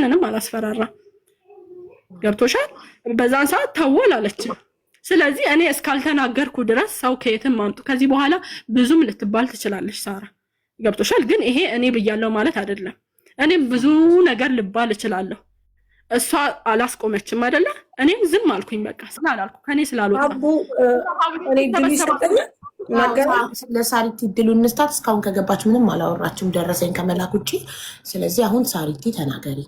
ማንንም አላስፈራራም። ገብቶሻል? በዛን ሰዓት ተወል አለች። ስለዚህ እኔ እስካልተናገርኩ ድረስ ሰው ከየትም ማምጡ ከዚህ በኋላ ብዙም ልትባል ትችላለች ሳራ። ገብቶሻል? ግን ይሄ እኔ ብያለሁ ማለት አይደለም። እኔም ብዙ ነገር ልባል እችላለሁ። እሷ አላስቆመችም አይደለ? እኔም ዝም አልኩኝ። በቃ ስላላልኩ ከኔ ስላልወጣ እኔ ድል ይሰጠኛል ለሳሪቲ ድሉ እንስጣት። እስካሁን ከገባች ምንም አላወራችም ደረሰኝ ከመላክ ውጭ። ስለዚህ አሁን ሳሪቲ ተናገሪ።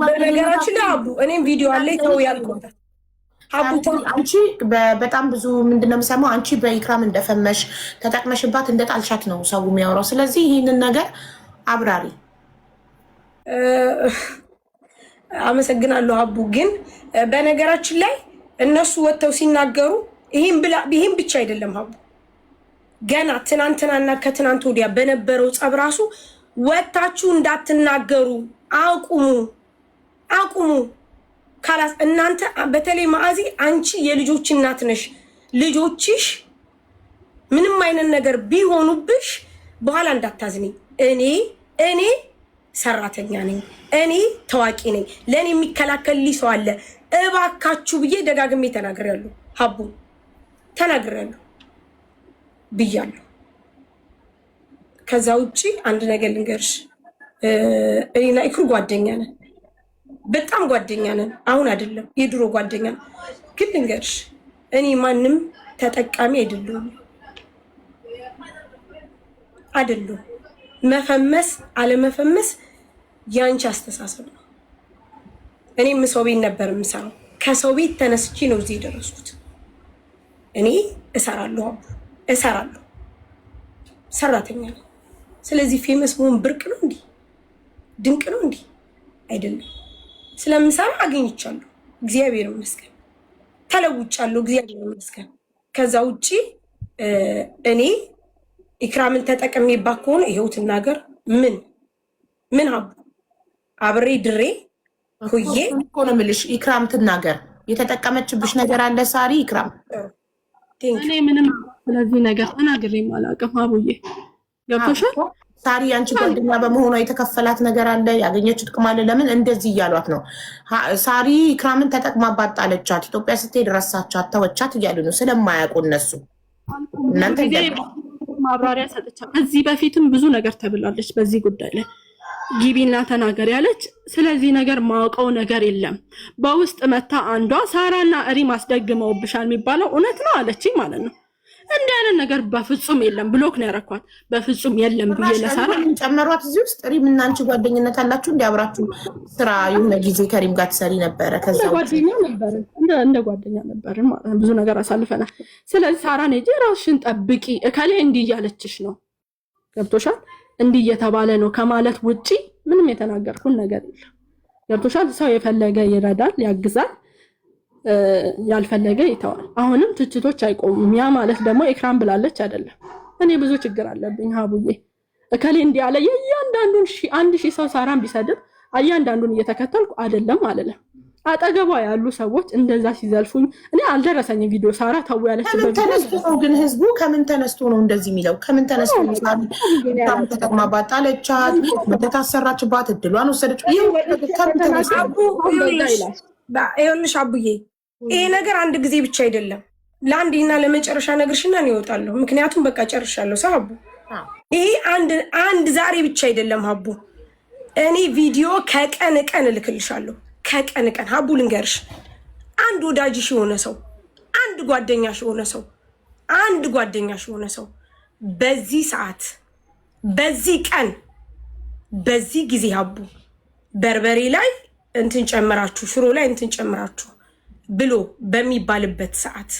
በነገራችን ላይ አቡ እኔም ቪዲዮ አለ ተው ያልኩት አንቺ በጣም ብዙ ምንድነው የምሰማው አንቺ በኢክራም እንደፈመሽ ተጠቅመሽባት እንደጣልሻት ነው ሰው የሚያወራው። ስለዚህ ይህንን ነገር አብራሪ። አመሰግናለሁ አቡ። ግን በነገራችን ላይ እነሱ ወጥተው ሲናገሩ ይሄን ብቻ አይደለም አቡ። ገና ትናንትናና ከትናንት ወዲያ በነበረው ጸብ ራሱ ወጥታችሁ እንዳትናገሩ አቁሙ ካላስ እናንተ በተለይ ማዕዚ አንቺ የልጆች እናት ነሽ። ልጆችሽ ምንም አይነት ነገር ቢሆኑብሽ በኋላ እንዳታዝኒ። እኔ ሰራተኛ ነኝ፣ እኔ ታዋቂ ነኝ፣ ለእኔ የሚከላከልልኝ ሰው አለ። እባካችሁ ብዬ ደጋግሜ ተናግሬያለሁ። ሀቡ ተናግሬያለሁ ብያለሁ። ከዛ ውጪ አንድ ነገር ልንገርሽ፣ እኔና ኢክሩ ጓደኛ ነን፣ በጣም ጓደኛ ነን። አሁን አይደለም የድሮ ጓደኛ ነን። ግን ልንገርሽ እኔ ማንም ተጠቃሚ አይደለሁም። መፈመስ አለመፈመስ ያንቺ አስተሳሰብ ነው። እኔም ሰው ቤት ነበር የምሰራው። ከሰው ቤት ተነስቼ ነው እዚህ የደረስኩት። እኔ እሰራለሁ ሰራተኛ ነው። ስለዚህ ፌመስ መሆን ብርቅ ነው እንዴ? ድንቅ ነው እንዴ? አይደለም። ስለምሰራ አገኝቻለሁ፣ እግዚአብሔር ይመስገን። ተለውጫለሁ፣ እግዚአብሔር ይመስገን። ከዛ ውጪ እኔ ኢክራምን ተጠቅሜባት ከሆነ ይሄው ትናገር። ምን አብሬ ድሬ ኩዬ እኮ ነው የምልሽ። ኢክራም ትናገር። የተጠቀመችብሽ ነገር አለ ሳሪ? ኢክራም እኔ ምንም ስለዚህ ነገር ተናግሬም አላውቅም። አቡዬ ገብቶሻል? ሳሪ አንቺ ጓደኛ በመሆኗ የተከፈላት ነገር አለ፣ ያገኘችው ጥቅም አለ። ለምን እንደዚህ እያሏት ነው? ሳሪ ኢክራምን ተጠቅማባት ጣለቻት፣ ኢትዮጵያ ስትሄድ ረሳቻት፣ ተወቻት እያሉ ነው ስለማያውቁ እነሱ። እናንተ ማብራሪያ ሰጥቻ እዚህ በፊትም ብዙ ነገር ተብላለች በዚህ ጉዳይ ላይ ጊቢና ተናገር ያለች። ስለዚህ ነገር ማውቀው ነገር የለም። በውስጥ መታ አንዷ ሳራና ሪም አስደግመውብሻል የሚባለው እውነት ነው አለችኝ ማለት ነው። እንዲህ አይነት ነገር በፍጹም የለም። ብሎክ ነው ያረኳት። በፍጹም የለም ብዬ ለሳራ ጨመሯት። እዚህ ውስጥ ሪም እና አንቺ ጓደኝነት አላችሁ? እንዲያብራችሁ ስራ የሆነ ጊዜ ከሪም ጋር ትሰሪ ነበረ። ከዛ ጓደኛ ነበርን፣ እንደ ጓደኛ ነበርን ማለት ነው። ብዙ ነገር አሳልፈናል። ስለዚህ ሳራን ሂጂ ራስሽን ጠብቂ፣ እከሌ እንዲህ እያለችሽ ነው፣ ገብቶሻል፣ እንዲህ እየተባለ ነው ከማለት ውጪ ምንም የተናገርኩን ነገር የለም። ገብቶሻል? ሰው የፈለገ ይረዳል፣ ያግዛል፣ ያልፈለገ ይተዋል። አሁንም ትችቶች አይቆሙም። ያ ማለት ደግሞ ኢክራም ብላለች አይደለም። እኔ ብዙ ችግር አለብኝ ሀቡዬ። እከሌ እንዲህ አለ የእያንዳንዱን 1000 ሰው ሳራን ቢሰድብ እያንዳንዱን እየተከተልኩ አይደለም አለለም። አጠገቧ ያሉ ሰዎች እንደዛ ሲዘልፉኝ እኔ አልደረሰኝም ቪዲዮ። ሳራ ታው ያለችበት ተነስቶ ነው። ግን ህዝቡ ከምን ተነስቶ ነው እንደዚህ የሚለው? ከምን ተነስቶ ነው? ሳራ ተጠቅማባት ጣለቻት፣ ተታሰራችባት፣ እድሏን ወሰደች። ይኸውልሽ አቡዬ ይሄ ነገር አንድ ጊዜ ብቻ አይደለም። ለአንዴና ለመጨረሻ ነግርሽና ነው ይወጣለሁ። ምክንያቱም በቃ ጨርሻለሁ። ሳቡ ይሄ አንድ ዛሬ ብቻ አይደለም ሀቡ። እኔ ቪዲዮ ከቀን እልክልሻለሁ። ከቀን ሀቡ ልንገርሽ፣ አንድ ወዳጅሽ የሆነ ሰው፣ አንድ ጓደኛሽ የሆነ ሰው በዚህ ሰዓት፣ በዚህ ቀን፣ በዚህ ጊዜ ሀቡ በርበሬ ላይ እንትን ጨምራችሁ፣ ሽሮ ላይ እንትን ጨምራችሁ ብሎ በሚባልበት ሰዓት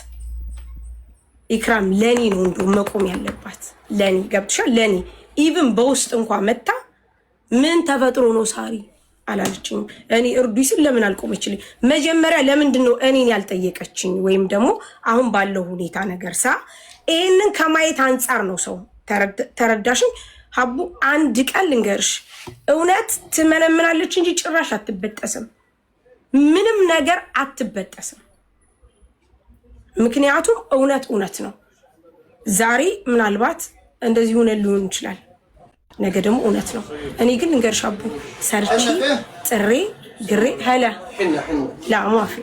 ኢክራም ለኔ ነው እንደው መቆም ያለባት። ለኔ ገብቶሻል? ለኔ ኢቭን በውስጥ እንኳን መታ ምን ተፈጥሮ ነው ሳሪ አላለችኝም። እኔ እርዱኝ ስል ለምን አልቆመችልኝ? መጀመሪያ ለምንድን ነው እኔን ያልጠየቀችኝ? ወይም ደግሞ አሁን ባለው ሁኔታ ነገር ይሄንን ከማየት አንጻር ነው ሰው ተረዳሽኝ? ሀቡ አንድ ቀን ልንገርሽ፣ እውነት ትመነምናለች እንጂ ጭራሽ አትበጠስም። ምንም ነገር አትበጠስም። ምክንያቱም እውነት ነው። ዛሬ ምናልባት እንደዚህ ሆነ ሊሆን ይችላል፣ ነገ ደግሞ እውነት ነው። እኔ ግን ልንገርሽ አቡ ሰርቼ ጥሬ ግሬ ሄለ ላማፊ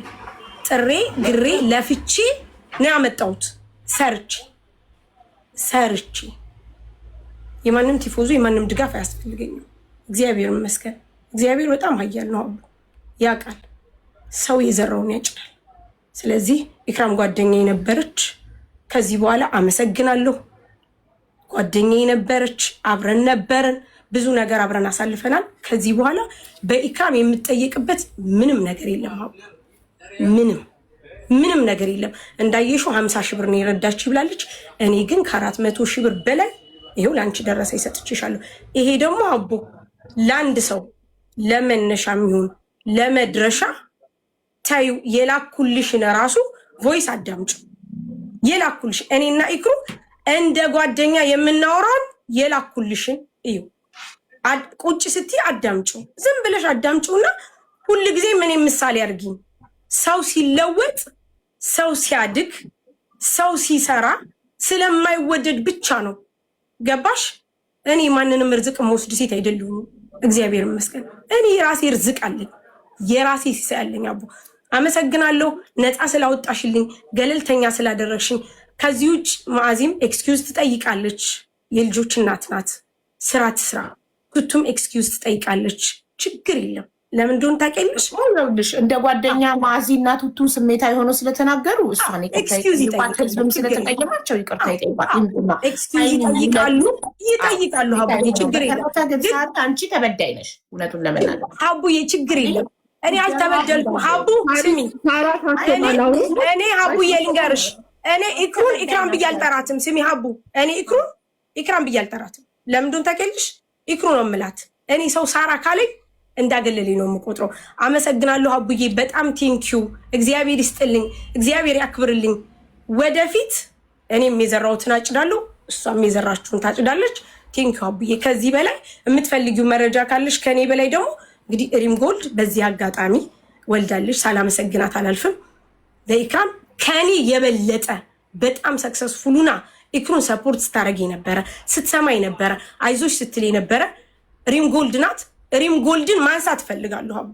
ጥሬ ግሬ ለፍቼ ነው ያመጣሁት። ሰርቼ የማንም ቲፎዞ የማንም ድጋፍ አያስፈልገኝም። እግዚአብሔር ይመስገን። እግዚአብሔር በጣም ኃያል ነው። አቡ ያውቃል፣ ሰው የዘራውን ያጭዳል። ስለዚህ ኢክራም ጓደኛዬ ነበረች። ከዚህ በኋላ አመሰግናለሁ። ጓደኛዬ ነበረች፣ አብረን ነበርን፣ ብዙ ነገር አብረን አሳልፈናል። ከዚህ በኋላ በኢክራም የምጠየቅበት ምንም ነገር የለም። አቡ ምንም ነገር የለም። እንዳየሽው 50 ሺህ ብር ነው የረዳች ብላለች። እኔ ግን ከ400 ሺህ ብር በላይ ይሄው ላንቺ ደረሰ ይሰጥችሻለሁ። ይሄ ደግሞ አቡ ለአንድ ሰው ለመነሻም ይሁን ለመድረሻ ታዩ የላኩልሽን ራሱ ቮይስ አዳምጪ። የላኩልሽ እኔና ኢክሩ እንደ ጓደኛ የምናወራውን የላኩልሽን እዩ። ቁጭ ስትይ አዳምጪው፣ ዝም ብለሽ አዳምጪውና ሁልጊዜ ምን ምሳሌ አድርጊኝ። ሰው ሲለወጥ፣ ሰው ሲያድግ፣ ሰው ሲሰራ ስለማይወደድ ብቻ ነው። ገባሽ? እኔ ማንንም ርዝቅ መወስድ ሴት አይደለሁም። እግዚአብሔር ይመስገን። እኔ የራሴ ርዝቅ አለኝ፣ የራሴ ሲሳይ አለኝ። አቡ አመሰግናለሁ፣ ነፃ ስላወጣሽልኝ፣ ገለልተኛ ስላደረግሽኝ። ከዚህ ውጭ ማዕዚም ኤክስኪውዝ ትጠይቃለች። የልጆች እናት ናት፣ ስራ ትስራ። ኩቱም ኤክስኪውዝ ትጠይቃለች። ችግር የለም። ለምን እንደሆነ ታውቂያለሽ? እንደ ጓደኛ ማዕዚ እና ቱቱ ስሜታዊ ሆኖ ስለተናገሩ እሷን ህዝብም ስለተቀየማቸው ይቅርታ ይጠይቃሉ። ሀቡዬ ችግር የለም። አንቺ ተበዳይ ነሽ፣ እውነቱን ለመናገር ሀቡዬ ችግር የለም። እኔ አልተበደልኩም። ሀቡ ስሚ፣ እኔ ሀቡዬ ልንገርሽ፣ እኔ ኢክሩን ኢክራም ብዬ አልጠራትም። ስሚ ሀቡ፣ እኔ ኢክሩን ኢክራም ብዬ አልጠራትም። ለምን እንደሆነ ታውቂያለሽ? ኢክሩ ነው የምላት። እኔ ሰው ሳራ ካለኝ እንዳገለልኝ ነው የምቆጥረው። አመሰግናለሁ አቡዬ፣ በጣም ቴንኪዩ። እግዚአብሔር ይስጥልኝ፣ እግዚአብሔር ያክብርልኝ። ወደፊት እኔም የዘራሁትን አጭዳለሁ፣ እሷም የዘራችሁን ታጭዳለች። ቴንኪዩ አቡዬ። ከዚህ በላይ የምትፈልጊው መረጃ ካለሽ ከኔ በላይ ደግሞ እንግዲህ ሪም ጎልድ በዚህ አጋጣሚ ወልዳለች፣ ሳላመሰግናት አላልፍም። ለኢክራም ከኔ የበለጠ በጣም ሰክሰስፉሉና ኢክሩን ሰፖርት ስታደርግ ነበረ፣ ስትሰማኝ ነበረ፣ አይዞሽ ስትል ነበረ። ሪም ጎልድ ናት። ሪም ጎልድን ማንሳት እፈልጋለሁ። አቡ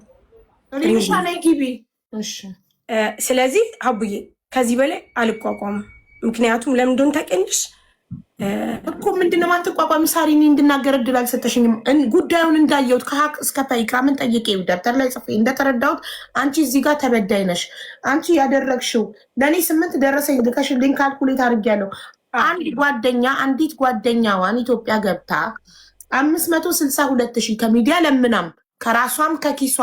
ስለዚህ አቡዬ ከዚህ በላይ አልቋቋምም። ምክንያቱም ለምን እንደሆነ ታውቂያለሽ እኮ። ምንድነው ማትቋቋሚ? ሳሪኒ እንድናገር እድል አልሰጠሽኝም። ጉዳዩን እንዳየሁት ከሀቅ እስከ ኢክራምን ጠይቄ ደብተር ላይ ጽፌ እንደተረዳሁት አንቺ እዚህ ጋር ተበዳይ ነሽ። አንቺ ያደረግሽው ለእኔ 8 ደረሰኝ ልከሽልኝ ካልኩሌት አድርጊያለሁ። አንዲት ጓደኛዋን ኢትዮጵያ ገብታ 562,000 ከሚዲያ ለምናም ከራሷም ከኪሷ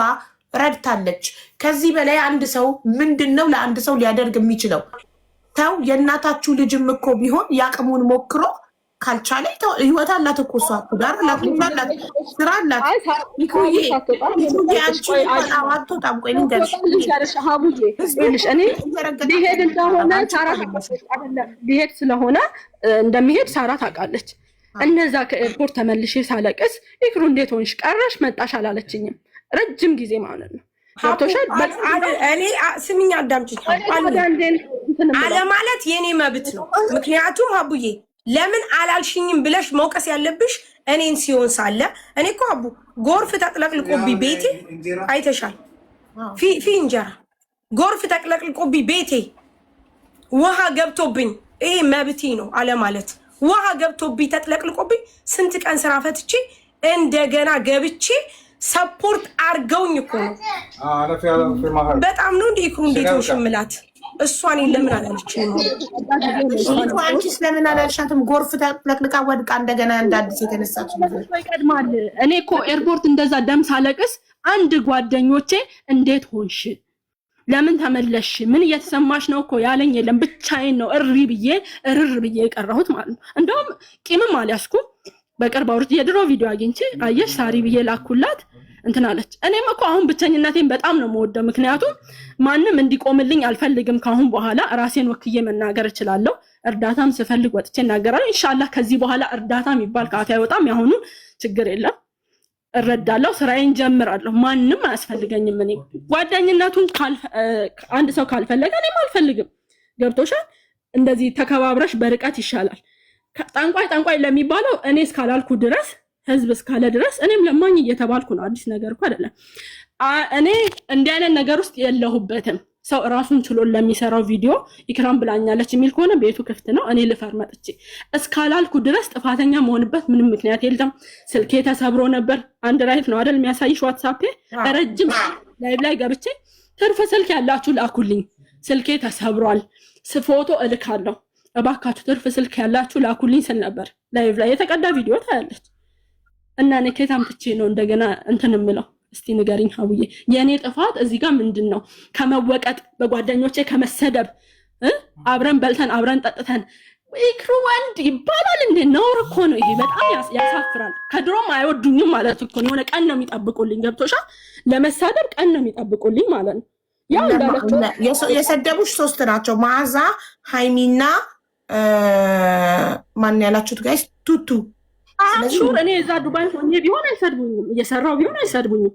ረድታለች። ከዚህ በላይ አንድ ሰው ምንድነው ለአንድ ሰው ሊያደርግ የሚችለው? ተው፣ የእናታችሁ ልጅም እኮ ቢሆን ያቅሙን ሞክሮ ካልቻለ ህይወት አላት እኮ እሷ ዳር ላትላላት ስራ አላት። ሊሄድ ስለሆነ እንደሚሄድ ሳራ ታውቃለች። እነዛ ከኤርፖርት ተመልሼ ሳለቅስ ኢክሩ እንዴት ሆንሽ ቀረሽ መጣሽ አላለችኝም። ረጅም ጊዜ ማለት ነው። ገብቶሻል? እኔ ስሚኝ አዳምጪኝ። አለ ማለት የኔ መብት ነው። ምክንያቱም አቡዬ ለምን አላልሽኝም ብለሽ መውቀስ ያለብሽ እኔን ሲሆን ሳለ እኔ እኮ አቡ ጎርፍ ተጥለቅልቆብኝ ቤቴ አይተሻል። ፊ እንጀራ ጎርፍ ተጥለቅልቆብኝ ቤቴ ውሃ ገብቶብኝ ይሄ መብቴ ነው አለ ማለት ውሃ ገብቶብኝ ተጥለቅልቆብኝ ስንት ቀን ስራ ፈትቼ እንደገና ገብቼ ሰፖርት አርገውኝ እኮ ነው። በጣም ነው እንደ ኢክሩ እንዴት ነው ሽምላት እሷን ለምን አላለችኝ ነው? አንቺ ስለምን አላልሻትም? ጎርፍ ተጥለቅልቃ ወድቃ እንደገና እንደ አዲስ የተነሳች ነው ይቀድማል። እኔ እኮ ኤርፖርት እንደዛ ደም ሳለቅስ አንድ ጓደኞቼ እንዴት ሆንሽ ለምን ተመለሽ ምን እየተሰማሽ ነው እኮ ያለኝ የለም። ብቻዬን ነው እርር ብዬ የቀረሁት ማለት ነው። እንደውም ቂምም አልያዝኩም። በቅርብ አውርት የድሮ ቪዲዮ አግኝቼ አየሽ ሳሪ ብዬ ላኩላት እንትን አለች። እኔም እኮ አሁን ብቸኝነቴን በጣም ነው የምወደው። ምክንያቱም ማንም እንዲቆምልኝ አልፈልግም። ካሁን በኋላ ራሴን ወክዬ መናገር እችላለሁ። እርዳታም ስፈልግ ወጥቼ እናገራለሁ። ኢንሻአላህ ከዚህ በኋላ እርዳታ የሚባል ካፌ አይወጣም። ያሁኑ ችግር የለም እረዳለሁ፣ ስራዬን ጀምራለሁ። ማንም አያስፈልገኝም። እኔ ጓደኝነቱን አንድ ሰው ካልፈለገ እኔም አልፈልግም። ገብቶሻል? እንደዚህ ተከባብረሽ በርቀት ይሻላል። ጠንቋይ ለሚባለው እኔ እስካላልኩ ድረስ ህዝብ እስካለ ድረስ እኔም ለማኝ እየተባልኩ ነው። አዲስ ነገር እኮ አይደለም። እኔ እንዲህ አይነት ነገር ውስጥ የለሁበትም። ሰው ራሱን ችሎ ለሚሰራው ቪዲዮ ኢክራም ብላኛለች የሚል ከሆነ ቤቱ ክፍት ነው። እኔ ልፈር መጥቼ እስካላልኩ ድረስ ጥፋተኛ መሆንበት ምንም ምክንያት የለም። ስልኬ ተሰብሮ ነበር። አንድ ራይት ነው አይደል የሚያሳይሽ ዋትስአፕ ረጅም ላይቭ ላይ ገብቼ ትርፍ ስልክ ያላችሁ ላኩልኝ፣ ስልኬ ተሰብሯል፣ ፎቶ እልካለሁ፣ እባካችሁ ትርፍ ስልክ ያላችሁ ላኩልኝ ስል ነበር። ላይቭ ላይ የተቀዳ ቪዲዮ ታያለች። እና እኔ ከየት አምጥቼ ነው እንደገና እንትን የምለው? እስቲ ንገሪኝ ሀቡዬ። የእኔ ጥፋት እዚህ ጋር ምንድን ነው? ከመወቀጥ በጓደኞቼ ከመሰደብ አብረን በልተን አብረን ጠጥተን ኢክሩ ወንድ ይባላል እንዴ? ነውር እኮ ነው ይሄ። በጣም ያሳፍራል። ከድሮም አይወዱኝም ማለት እኮ ነው። የሆነ ቀን ነው የሚጠብቁልኝ። ገብቶሻል? ለመሳደብ ቀን ነው የሚጠብቁልኝ ማለት ነው። ያው እንዳለችው የሰደቡሽ 3 ናቸው። መዓዛ፣ ሃይሚና ማን ያላችሁት ጋይስ? ቱቱ። ሹር እኔ እዛ ዱባይ ሆኜ ቢሆን አይሰድቡኝም፣ እየሰራው ቢሆን አይሰድቡኝም።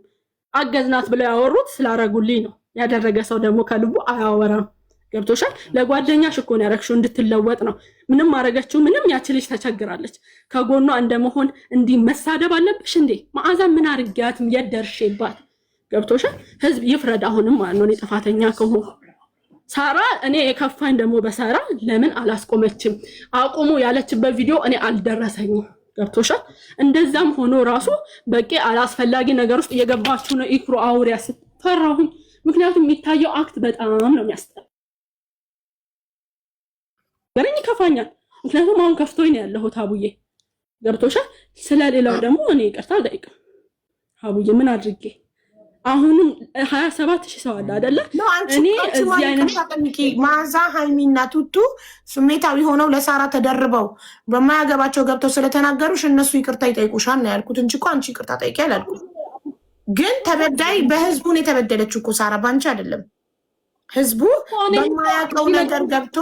አገዝናት ብለው ያወሩት ስላረጉልኝ ነው። ያደረገ ሰው ደግሞ ከልቡ አያወራም። ገብቶሻል? ለጓደኛሽ እኮ ነው ያረግሽው እንድትለወጥ ነው። ምንም አረገችው ምንም፣ ያቺ ልጅ ተቸግራለች። ከጎኗ እንደመሆን እንዲህ መሳደብ አለብሽ እንዴ? መዓዛ ምን አርጊያትም የደርሼባት። ገብቶሻል? ህዝብ ይፍረድ አሁንም ማለት ነው እኔ ጥፋተኛ ከሆንኩ። ሳራ እኔ የከፋኝ ደግሞ በሳራ ለምን አላስቆመችም? አቁሙ ያለችበት ቪዲዮ እኔ አልደረሰኝም። ገብቶሻል? እንደዛም ሆኖ ራሱ በቂ አላስፈላጊ ነገር ውስጥ እየገባችሁ ነው። ኢክሩ አውሪያ ስትፈራሁኝ። ምክንያቱም የሚታየው አክት በጣም ነው የሚያስጠላ። ገረኝ ይከፋኛል። ምክንያቱም አሁን ከፍቶኝ ነው ያለሁት ሀቡዬ። ገብቶሻል? ስለሌላው ደግሞ እኔ ይቅርታ አልጠይቅም ሀቡዬ። ምን አድርጌ አሁንም 27,000 ሰው አለ አይደለ? እኔ እዚህ አይነት መዓዛ፣ ሃይሚና ቱቱ ስሜታዊ ሆነው ለሳራ ተደርበው በማያገባቸው ገብተው ስለተናገሩሽ እነሱ ይቅርታ ይጠይቁሻል ነው ያልኩት እንጂ እኮ አንቺ ይቅርታ ጠይቂ አላልኩም። ግን ተበዳይ በህዝቡን የተበደለችው እኮ ሳራ ባንቺ አይደለም። ህዝቡ በማያውቀው ነገር ገብቶ